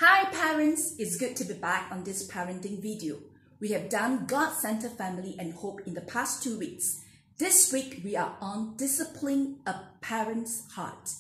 Hi parents, it's good to be back on this parenting video. We have done God-centered family and hope in the past 2 weeks. This week we are on disciplining a parent's heart.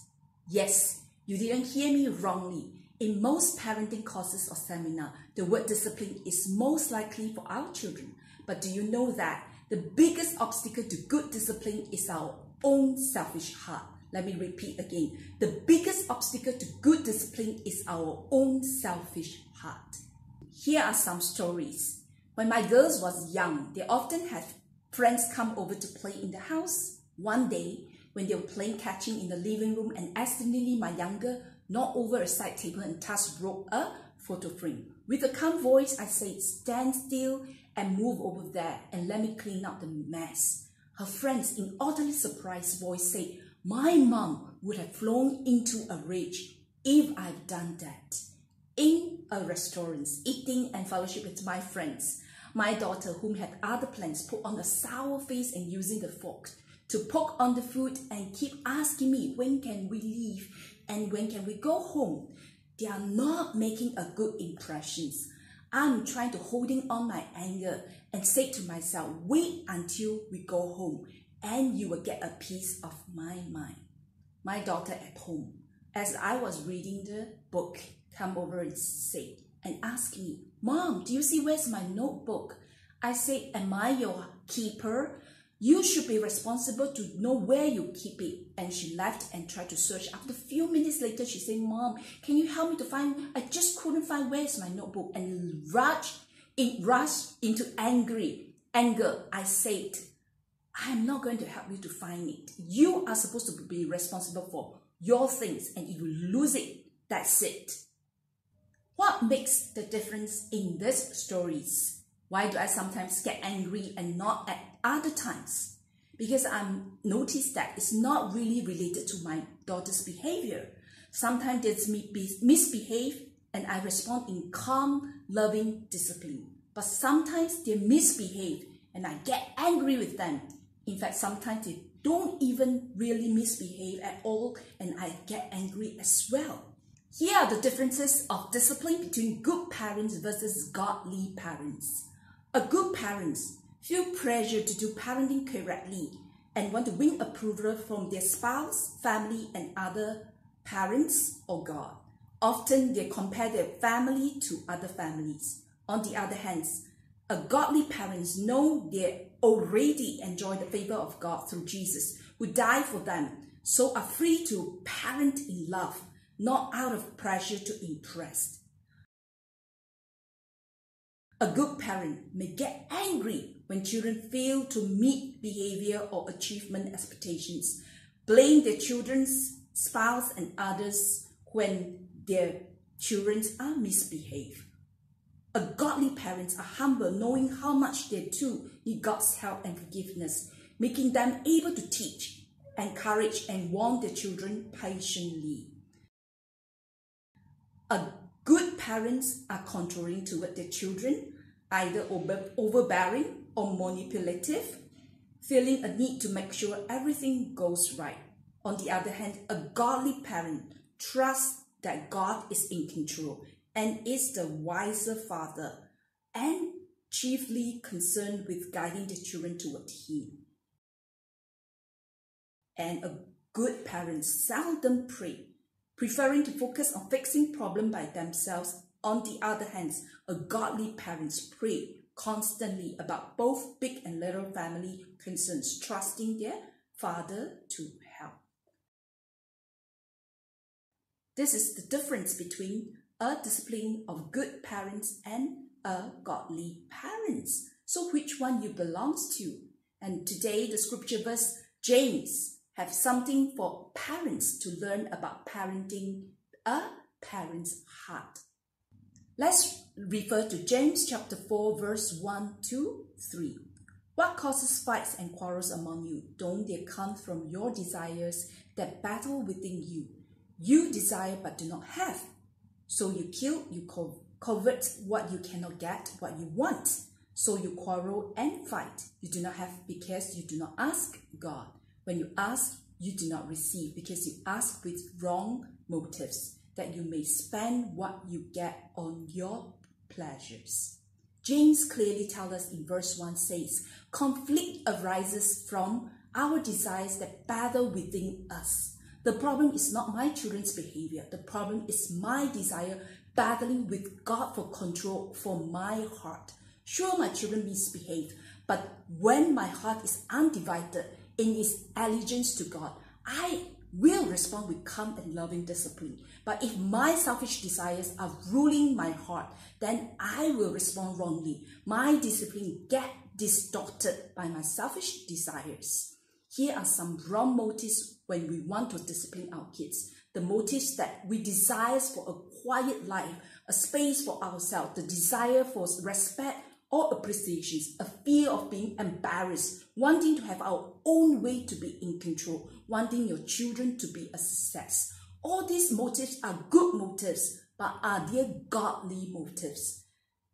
Yes, you didn't hear me wrongly. In most parenting courses or seminar, the word discipline is most likely for our children. But do you know that the biggest obstacle to good discipline is our own selfish heart? Let me repeat again. The biggest obstacle to good discipline is our own selfish heart. Here are some stories. When my girls was young, they often had friends come over to play in the house. One day, when they were playing catching in the living room and accidentally my younger knocked over a side table and thus broke a photo frame. With a calm voice, I said, "Stand still and move over there and let me clean up the mess." Her friends, in utterly surprised voice, said, "My mom would have flown into a rage if I'd done that." In a restaurant, eating and fellowship with my friends, my daughter, whom had other plans, put on a sour face and using the fork to poke on the food and keep asking me, "When can we leave and when can we go home?" They are not making a good impression. I'm trying to holding on my anger and say to myself, "Wait until we go home and you will get a piece of my mind." My daughter at home, as I was reading the book, come over and say and ask me, "Mom, do you see where's my notebook?" I said, "Am I your keeper? You should be responsible to know where you keep it." And she left and tried to search. After a few minutes later, she said, "Mom, can you help me to find? I just couldn't find where's my notebook." And rushed into anger. I said, "I'm not going to help you to find it. You are supposed to be responsible for your things, and if you lose it, that's it." What makes the difference in these stories? Why do I sometimes get angry and not at other times? Because I'm noticed that it's not really related to my daughter's behavior. Sometimes they misbehave and I respond in calm, loving discipline. But sometimes they misbehave and I get angry with them. In fact, sometimes they don't even really misbehave at all and I get angry as well. Here are the differences of discipline between good parents versus godly parents. A good parent feel pressure to do parenting correctly and want to win approval from their spouse, family, and other parents or God. Often they compare their family to other families. On the other hand, a godly parents know they already enjoy the favor of God through Jesus, who died for them, so are free to parent in love, not out of pressure to impress. A good parent may get angry when children fail to meet behavior or achievement expectations, blame their children's spouse and others when their children are misbehaved. A godly parents are humble, knowing how much they too need God's help and forgiveness, making them able to teach, encourage, and warn their children patiently. A good parents are controlling toward their children, either overbearing or manipulative, feeling a need to make sure everything goes right. On the other hand, a godly parent trusts that God is in control and is the wiser father and chiefly concerned with guiding the children toward Him. And a good parent seldom pray, preferring to focus on fixing problems by themselves. On the other hand, a godly parents pray constantly about both big and little family concerns, trusting their Father to help. This is the difference between a discipline of good parents and a godly parents. So which one you belongs to? And today the scripture verse, James, have something for parents to learn about parenting a parent's heart. Let's refer to James chapter 4 verse 1 to 3. "What causes fights and quarrels among you? Don't they come from your desires that battle within you? You desire but do not have. So you kill, you covet what you cannot get, what you want. So you quarrel and fight. You do not have because you do not ask God. When you ask, you do not receive because you ask with wrong motives, that you may spend what you get on your pleasures. James clearly tells us in verse 1 says, conflict arises from our desires that battle within us. The problem is not my children's behavior. The problem is my desire battling with God for control for my heart. Sure, my children misbehave, but when my heart is undivided in its allegiance to God, I will respond with calm and loving discipline. But if my selfish desires are ruling my heart, then I will respond wrongly. My discipline gets distorted by my selfish desires. Here are some wrong motives when we want to discipline our kids. The motives that we desire for a quiet life, a space for ourselves, the desire for respect or appreciation, a fear of being embarrassed, wanting to have our own way to be in control, wanting your children to be a success. All these motives are good motives, but are they godly motives?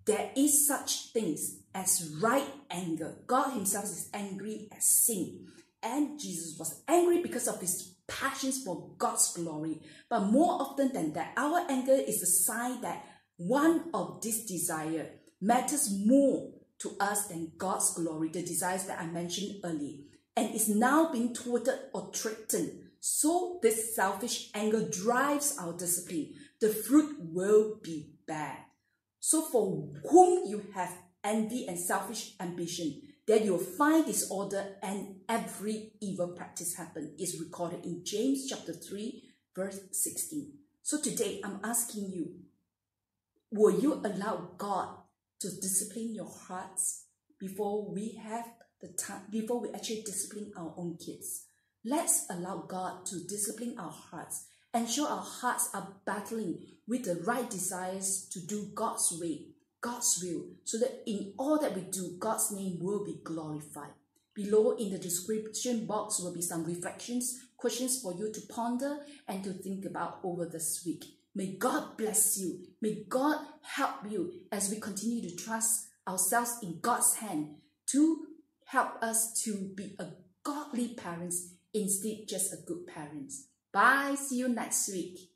There is such things as right anger. God himself is angry at sin. And Jesus was angry because of his passions for God's glory. But more often than that, our anger is a sign that one of these desires matters more to us than God's glory, the desires that I mentioned earlier, and is now being thwarted or threatened. So this selfish anger drives our discipline. The fruit will be bad. So for whom you have envy and selfish ambition, then you will find disorder and every evil practice happen. Is recorded in James chapter 3 verse 16. So today I'm asking you, will you allow God to discipline your hearts before we have the time, before we actually discipline our own kids? Let's allow God to discipline our hearts, ensure our hearts are battling with the right desires to do God's way, God's will, so that in all that we do, God's name will be glorified. Below in the description box will be some reflections, questions for you to ponder and to think about over this week. May God bless you. May God help you as we continue to trust ourselves in God's hand to help us to be a godly parents instead just a good parents. Bye. See you next week.